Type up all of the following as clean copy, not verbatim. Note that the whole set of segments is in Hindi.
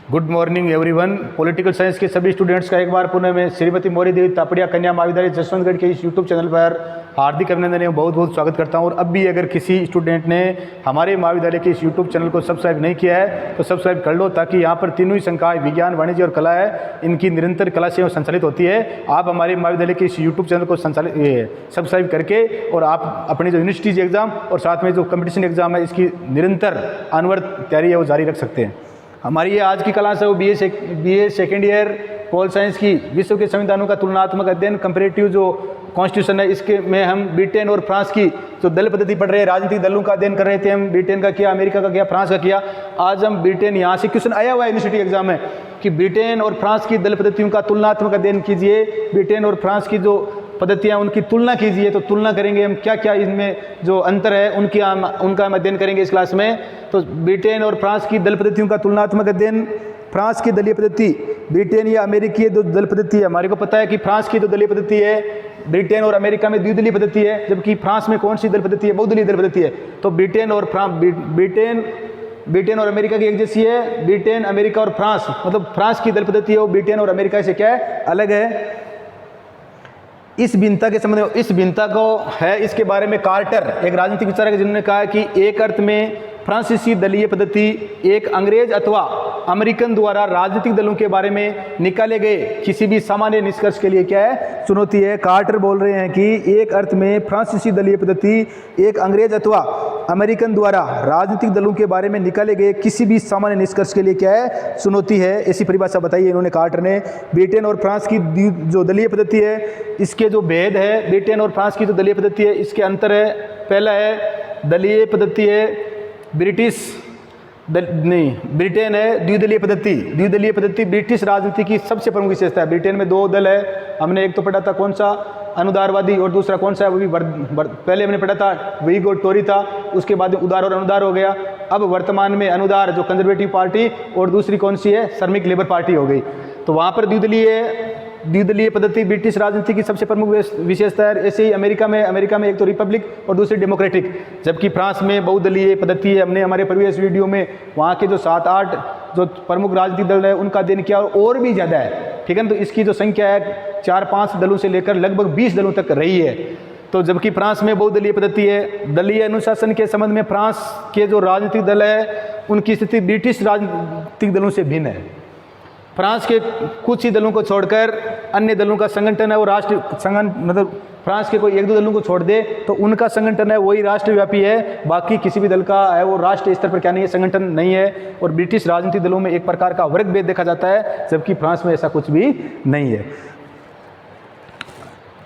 Good morning everyone. Political science के सभी स्टूडेंट्स का एक बार पुनः मैं श्रीमती मौर्य देवी तापड़िया कन्या महाविद्यालय जसवंतगढ़ के इस यूट्यूब चैनल पर हार्दिक अभिनंदन एवं बहुत बहुत स्वागत करता हूं। और अब भी अगर किसी स्टूडेंट ने हमारे महाविद्यालय के इस यूट्यूब चैनल को सब्सक्राइब नहीं किया है तो सब्सक्राइब कर लो, ताकि यहाँ पर तीनों ही संकाय विज्ञान, वाणिज्य और कला है, इनकी निरंतर क्लासें संचालित होती है। आप हमारे महाविद्यालय के इस यूट्यूब चैनल को सब्सक्राइब करके और आप अपने जो यूनिवर्सिटीज एग्जाम और साथ में जो कंपटीशन एग्जाम है इसकी निरंतर अनवरत तैयारी है वो जारी रख सकते हैं। हमारी ये आज की क्लास है वो BA second year pol science की विश्व के संविधानों का तुलनात्मक अध्ययन, कंपैरेटिव जो कॉन्स्टिट्यूशन है, इसके में हम ब्रिटेन और फ्रांस की जो दल पद्धति पढ़ रहे हैं, राजनीतिक दलों का अध्ययन कर रहे थे। हम ब्रिटेन का किया, अमेरिका का किया, फ्रांस का किया। आज हम ब्रिटेन, यहाँ से क्वेश्चन आया हुआ है यूनिवर्सिटी एग्जाम में कि ब्रिटेन और फ्रांस की दल पद्धतियों का तुलनात्मक अध्ययन कीजिए, ब्रिटेन और फ्रांस की जो पद्धतियाँ उनकी तुलना कीजिए। तो तुलना करेंगे हम क्या क्या इनमें जो अंतर है उनका हम अध्ययन करेंगे इस क्लास में। तो ब्रिटेन और फ्रांस की दल पद्धतियों का तुलनात्मक अध्ययन, फ्रांस की दलीय पद्धति, ब्रिटेन या अमेरिकी जो दल पद्धति है। हमारे को पता है कि फ्रांस की जो दलीय पद्धति है, ब्रिटेन और अमेरिका में द्विदलीय पद्धति है, जबकि फ्रांस में कौन सी दल पद्धति है? बहुदलीय दल पद्धति है। तो ब्रिटेन और अमेरिका की एक जैसी है, ब्रिटेन, अमेरिका और फ्रांस, मतलब फ्रांस की दल पद्धति है वो ब्रिटेन और अमेरिका से क्या है? अलग है। इस भिन्नता के संबंध में, इस भिन्नता को है, इसके बारे में कार्टर एक राजनीतिक विचारक है जिन्होंने कहा कि एक अर्थ में फ्रांसीसी दलीय पद्धति एक अंग्रेज अथवा अमेरिकन द्वारा राजनीतिक दलों के बारे में निकाले गए किसी भी सामान्य निष्कर्ष के लिए क्या है? चुनौती है। कार्टर बोल रहे हैं कि एक अर्थ में फ्रांसीसी दलीय पद्धति एक अंग्रेज अथवा अमेरिकन द्वारा राजनीतिक दलों के बारे में निकाले गए किसी भी सामान्य निष्कर्ष के लिए क्या है? चुनौती है। ऐसी परिभाषा बताई है इन्होंने, कार्टर ने। ब्रिटेन और फ्रांस की जो दलीय पद्धति है, इसके जो भेद है, ब्रिटेन और फ्रांस की जो दलीय पद्धति है इसके अंतर है। पहला है दलीय पद्धति है ब्रिटेन है द्विदलीय पद्धति। द्विदलीय पद्धति ब्रिटिश राजनीति की सबसे प्रमुख विशेषता है। ब्रिटेन में दो दल है, हमने एक तो पढ़ा था कौन सा? अनुदारवादी, और दूसरा कौन सा है? वो भी पहले हमने पढ़ा था व्हिग और टोरी था, उसके बाद उदार और अनुदार हो गया। अब वर्तमान में अनुदार जो कंजर्वेटिव पार्टी, और दूसरी कौन सी है? श्रमिक लेबर पार्टी हो गई। तो वहाँ पर द्विदलीय पद्धति ब्रिटिश राजनीति की सबसे प्रमुख विशेषता है। ऐसे ही अमेरिका में एक तो रिपब्लिक और दूसरी डेमोक्रेटिक, जबकि फ्रांस में बहुदलीय पद्धति है। हमने हमारे प्रीवियस वीडियो में वहाँ के जो 7-8 जो प्रमुख राजनीतिक दल है उनका अध्ययन किया, और भी ज़्यादा है, ठीक है ना। तो इसकी जो संख्या है 4-5 दलों से लेकर लगभग 20 दलों तक रही है। तो जबकि फ्रांस में बहुदलीय पद्धति है। दलीय अनुशासन के संबंध में फ्रांस के जो राजनीतिक दल है उनकी स्थिति ब्रिटिश राजनीतिक दलों से भिन्न है। फ्रांस के कुछ ही दलों को छोड़कर अन्य दलों का संगठन है वो राष्ट्र संगठन, मतलब फ्रांस के कोई 1-2 दलों को छोड़ दे तो उनका संगठन है वही राष्ट्रव्यापी है। बाकी किसी भी दल का है वो राष्ट्रीय स्तर पर क्या नहीं है? संगठन नहीं है। और ब्रिटिश राजनीतिक दलों में एक प्रकार का वर्ग भेद देखा जाता है, जबकि फ्रांस में ऐसा कुछ भी नहीं है।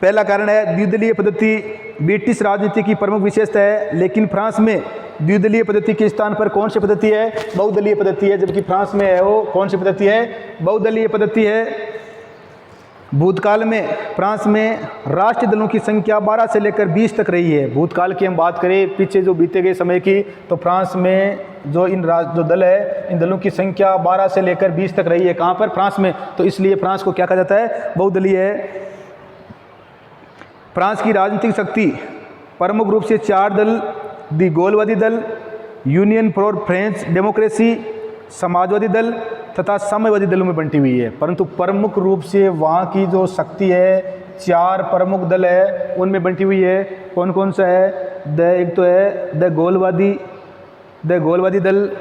पहला कारण है द्विदलीय पद्धति ब्रिटिश राजनीति की प्रमुख विशेषता है, लेकिन फ्रांस में द्विदलीय पद्धति के स्थान पर कौन सी पद्धति है? बहुदलीय पद्धति है। जबकि फ्रांस में है वो कौन सी पद्धति है? बहुदलीय पद्धति है। भूतकाल में फ्रांस में राष्ट्रीय दलों की संख्या 12 से लेकर 20 तक रही है। भूतकाल की हम बात करें, पीछे जो बीते गए समय की, तो फ्रांस में जो जो दल है, इन दलों की संख्या 12 से लेकर 20 तक रही है। कहाँ पर? फ्रांस में। तो इसलिए फ्रांस को क्या कहा जाता है? बहुदलीय है। फ्रांस की राजनीतिक शक्ति प्रमुख रूप से 4 दल, दी गोलवादी दल, union for French democracy, Samajwadi दल तथा साम्यवादी दलों में बंटी हुई है। परंतु प्रमुख रूप से वहाँ की जो शक्ति है 4 प्रमुख दल है उनमें बंटी हुई है। कौन कौन सा है? एक तो है द गोलवादी दल,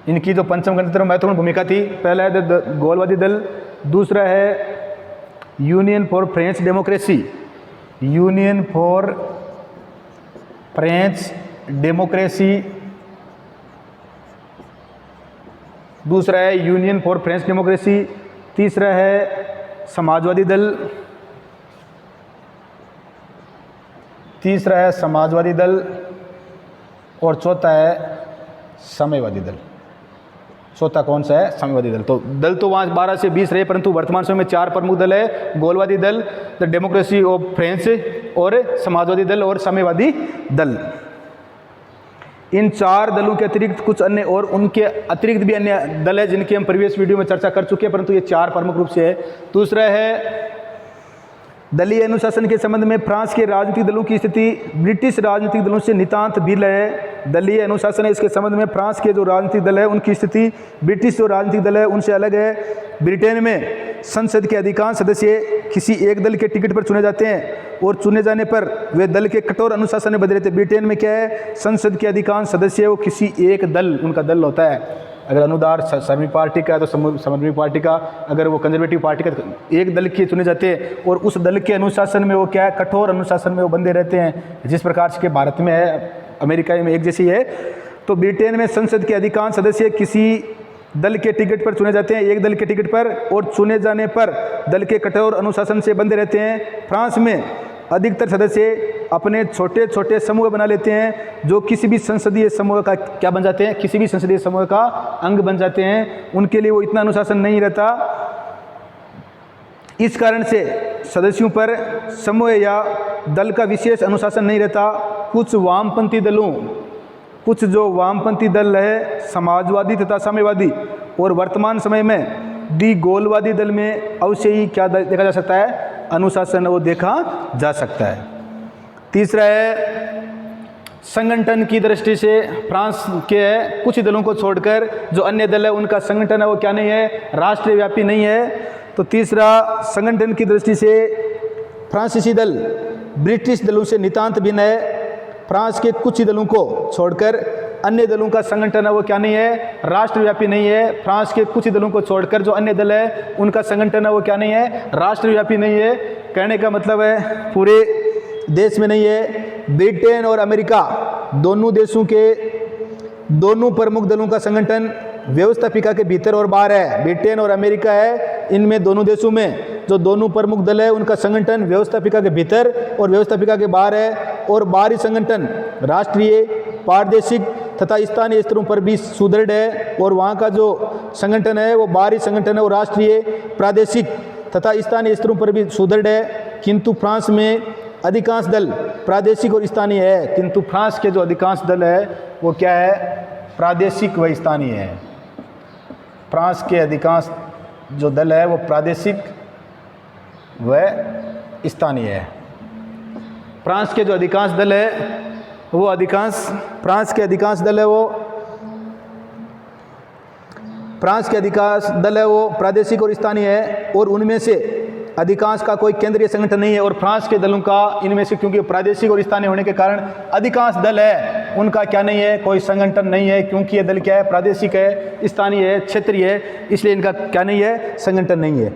इनकी जो पंचम गणतंत्र में महत्वपूर्ण भूमिका थी। पहला है द गोलवादी दल, दूसरा है union for French democracy, union for French democracy, दूसरा है यूनियन फॉर फ्रेंच डेमोक्रेसी, तीसरा है समाजवादी दल, और चौथा है साम्यवादी दल। चौथा कौन सा है? साम्यवादी दल। तो दल तो वहाँ 12 से 20 रहे, परंतु वर्तमान समय में 4 प्रमुख दल है, गोलवादी दल, द डेमोक्रेसी ऑफ फ्रेंच, और समाजवादी दल और साम्यवादी दल। इन 4 दलों के अतिरिक्त कुछ अन्य और उनके अतिरिक्त भी अन्य दल है जिनकी हम प्रीवियस वीडियो में चर्चा कर चुके हैं, परंतु ये 4 प्रमुख रूप से है। दूसरा है दलीय अनुशासन के संबंध में फ्रांस के राजनीतिक दलों की स्थिति ब्रिटिश राजनीतिक दलों से नितांत भिन्न है। दलीय अनुशासन है, इसके संबंध में फ्रांस के जो राजनीतिक दल है उनकी स्थिति ब्रिटिश जो राजनीतिक दल है उनसे अलग है। ब्रिटेन में संसद के अधिकांश सदस्य किसी एक दल के टिकट पर चुने जाते हैं और चुने जाने पर वे दल के कठोर अनुशासन में बदले रहते हैं। ब्रिटेन में क्या है, संसद के अधिकांश सदस्य वो किसी एक दल, उनका दल होता है। अगर अनुदार श्रमिक पार्टी का है तो श्रमिक पार्टी का, अगर वो कंजर्वेटिव पार्टी का, तो एक दल के चुने जाते हैं और उस दल के अनुशासन में वो क्या है, कठोर अनुशासन में वो बंधे रहते हैं, जिस प्रकार से भारत में है, अमेरिका में एक जैसी है। तो ब्रिटेन में संसद के अधिकांश सदस्य किसी दल के टिकट पर चुने जाते हैं, एक दल के टिकट पर, और चुने जाने पर दल के कठोर अनुशासन से बंधे रहते हैं। फ्रांस में अधिकतर सदस्य अपने छोटे छोटे समूह बना लेते हैं जो किसी भी संसदीय समूह का क्या बन जाते हैं, किसी भी संसदीय समूह का अंग बन जाते हैं। उनके लिए वो इतना अनुशासन नहीं रहता। इस कारण से सदस्यों पर समूह या दल का विशेष अनुशासन नहीं रहता। कुछ वामपंथी दलों, कुछ जो वामपंथी दल है, समाजवादी तथा साम्यवादी और वर्तमान समय में दी गोलवादी दल में अवश्य ही क्या देखा जा सकता है, अनुशासन वो देखा जा सकता है। तीसरा है संगठन की दृष्टि से फ्रांस के कुछ दलों को छोड़कर जो अन्य दल है उनका संगठन है वो क्या नहीं है, राष्ट्रीय व्यापी नहीं है। तो तीसरा, संगठन की दृष्टि से फ्रांसीसी दल ब्रिटिश दलों से नितांत भिन्न है। फ्रांस के कुछ ही दलों को छोड़कर अन्य दलों का संगठन है वो क्या नहीं है, राष्ट्रव्यापी नहीं है। फ्रांस के कुछ ही दलों को छोड़कर जो अन्य दल है उनका संगठन है वो क्या नहीं है, राष्ट्रव्यापी नहीं है। कहने का मतलब है पूरे देश में नहीं है। ब्रिटेन और अमेरिका दोनों देशों के दोनों प्रमुख दलों का संगठन व्यवस्थापिका के भीतर और बाहर है। ब्रिटेन और अमेरिका है, इनमें दोनों देशों में जो दोनों प्रमुख दल है उनका संगठन व्यवस्थापिका के भीतर और व्यवस्थापिका के बाहर है। और बाहरी संगठन राष्ट्रीय, प्रादेशिक तथा स्थानीय स्तरों पर भी सुदृढ़ है। और वहाँ का जो संगठन है वो बाहरी संगठन है, वो राष्ट्रीय, प्रादेशिक तथा स्थानीय स्तरों पर भी सुदृढ़ है। किंतु फ्रांस में अधिकांश दल प्रादेशिक और स्थानीय है। किंतु फ्रांस के जो अधिकांश दल है वो क्या है, प्रादेशिक व स्थानीय है। फ्रांस के अधिकांश जो दल है वो प्रादेशिक व स्थानीय है। फ्रांस के जो अधिकांश दल है वो फ्रांस के अधिकांश दल है वो प्रादेशिक और स्थानीय है। और उनमें से अधिकांश का कोई केंद्रीय संगठन नहीं है। और फ्रांस के दलों का इनमें से क्योंकि प्रादेशिक और स्थानीय होने के कारण अधिकांश दल है उनका क्या नहीं है, कोई संगठन नहीं है। क्योंकि ये दल क्या है, प्रादेशिक है, स्थानीय है, क्षेत्रीय है, इसलिए इनका क्या नहीं है, संगठन नहीं है।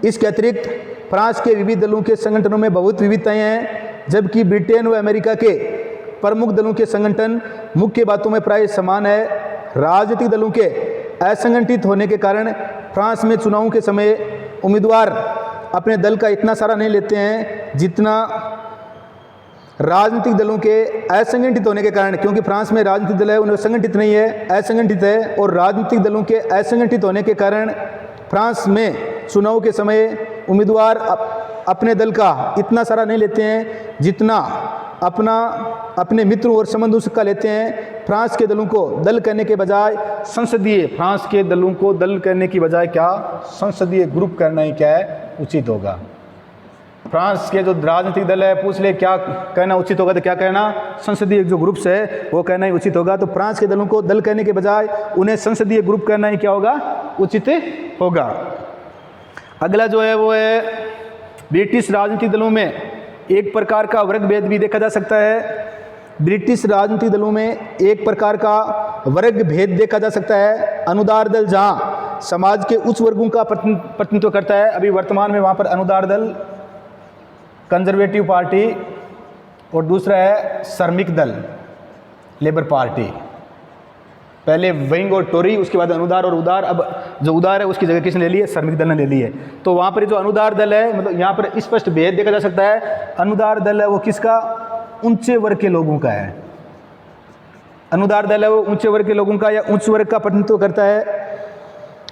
इसके अतिरिक्त फ्रांस के विविध दलों के संगठनों में बहुत विविधताएं हैं। जबकि ब्रिटेन व अमेरिका के प्रमुख दलों के संगठन मुख्य बातों में प्राय समान है। राजनीतिक दलों के असंगठित होने के कारण फ्रांस में चुनावों के समय उम्मीदवार अपने दल का इतना सारा नहीं लेते हैं जितना राजनीतिक दलों के असंगठित होने के कारण, क्योंकि फ्रांस में राजनीतिक दल है उन्हें संगठित नहीं है, असंगठित है। और राजनीतिक दलों के असंगठित होने के कारण फ्रांस में चुनाव के समय उम्मीदवार अपने दल का इतना सारा नहीं लेते हैं जितना अपने मित्रों और संबंधों का लेते हैं। फ्रांस के दलों को दल कहने के बजाय फ्रांस के दलों को दल कहने की बजाय क्या, संसदीय ग्रुप करना ही क्या है, उचित होगा। फ्रांस के जो राजनीतिक दल है पूछ ले क्या कहना उचित होगा, तो क्या कहना, संसदीय जो ग्रुप्स है वो कहना ही उचित होगा। तो फ्रांस के दलों को दल कहने के बजाय उन्हें संसदीय ग्रुप कहना ही क्या होगा, उचित होगा। अगला जो है वो है ब्रिटिश राजनीतिक दलों में एक प्रकार का वर्ग भेद भी देखा जा सकता है। ब्रिटिश राजनीतिक दलों में एक प्रकार का वर्ग भेद देखा जा सकता है। अनुदार दल जहां समाज के उच्च वर्गों का प्रतिनिधित्व करता है, अभी वर्तमान में वहां पर अनुदार दल, कंजर्वेटिव पार्टी, और दूसरा है श्रमिक दल, लेबर पार्टी। पहले विंग और टोरी, उसके बाद अनुदार और उदार। अब जो उदार है उसकी जगह किसने ले ली है, श्रमिक दल ने ले ली है। तो वहाँ पर जो अनुदार दल है, मतलब यहाँ पर स्पष्ट भेद देखा जा सकता है। अनुदार दल है वो किसका, ऊंचे वर्ग के लोगों का है। अनुदार दल है वो ऊंचे वर्ग के लोगों का या उच्च वर्ग का प्रतिनिधित्व करता है।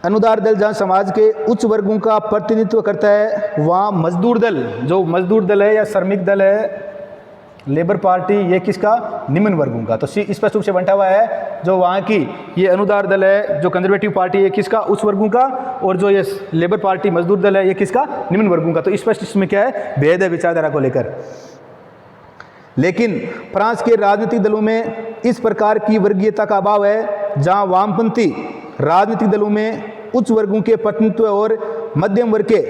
अनुदार दल जहाँ समाज के उच्च वर्गों का प्रतिनिधित्व करता है, वहाँ मजदूर दल, जो मजदूर दल है या श्रमिक दल है, लेबर पार्टी ये किसका, निम्न वर्गों का। तो स्पष्ट रूप से बंटा हुआ है, जो वहाँ की ये अनुदार दल है, जो कंजर्वेटिव पार्टी है किसका, उच्च वर्गों का, और जो ये लेबर पार्टी मजदूर दल है ये किसका, निम्न वर्गों का। तो स्पष्ट इसमें क्या है, भेद है विचारधारा को लेकर। लेकिन फ्रांस के राजनीतिक दलों में इस प्रकार की वर्गीयता का अभाव है। जहां वामपंथी राजनीतिक दलों में उच्च वर्गों के प्रतिनिधित्व और मध्यम वर्ग के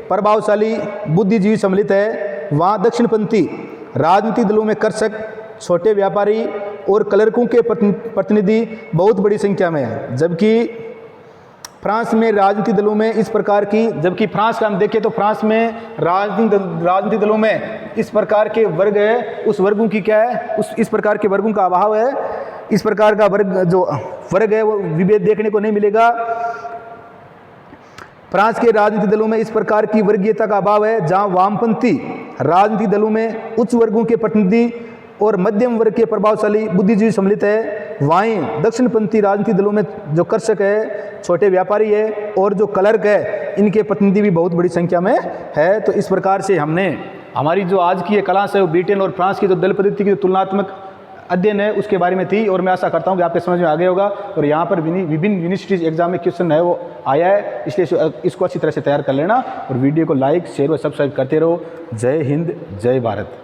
प्रभावशाली बुद्धिजीवी सम्मिलित है, वहां दक्षिणपंथी राजनीतिक दलों में कृषक, छोटे व्यापारी और क्लर्कों के प्रतिनिधि बहुत बड़ी संख्या में है। जबकि फ्रांस में राजनीतिक दलों में इस प्रकार की, जबकि फ्रांस का हम देखें तो फ्रांस में राजनीतिक दलों में इस प्रकार के वर्ग है, उस वर्गों की क्या है, इस प्रकार के वर्गों का अभाव है। इस प्रकार का वर्ग है वो विभेद देखने को नहीं मिलेगा। फ्रांस के राजनीतिक दलों में इस प्रकार की वर्गीयता का अभाव है। जहां वामपंथी राजनीतिक दलों में उच्च वर्गों के प्रतिनिधि और मध्यम वर्ग के प्रभावशाली बुद्धिजीवी सम्मिलित है, वहीं दक्षिणपंथी राजनीतिक दलों में जो कृषक है, छोटे व्यापारी है और जो क्लर्क है, इनके प्रतिनिधि भी बहुत बड़ी संख्या में है। तो इस प्रकार से हमने हमारी जो आज की ये क्लास है वो ब्रिटेन और फ्रांस की जो दल पद्धति की जो तुलनात्मक अध्ययन है उसके बारे में थी, और मैं आशा करता हूँ कि आपके समझ में आ गया होगा। और यहाँ पर विभिन्न यूनिवर्सिटीज एग्जाम में क्वेश्चन है वो आया है, इसलिए इसको अच्छी तरह से तैयार कर लेना और वीडियो को लाइक, शेयर और सब्सक्राइब करते रहो। जय हिंद, जय भारत।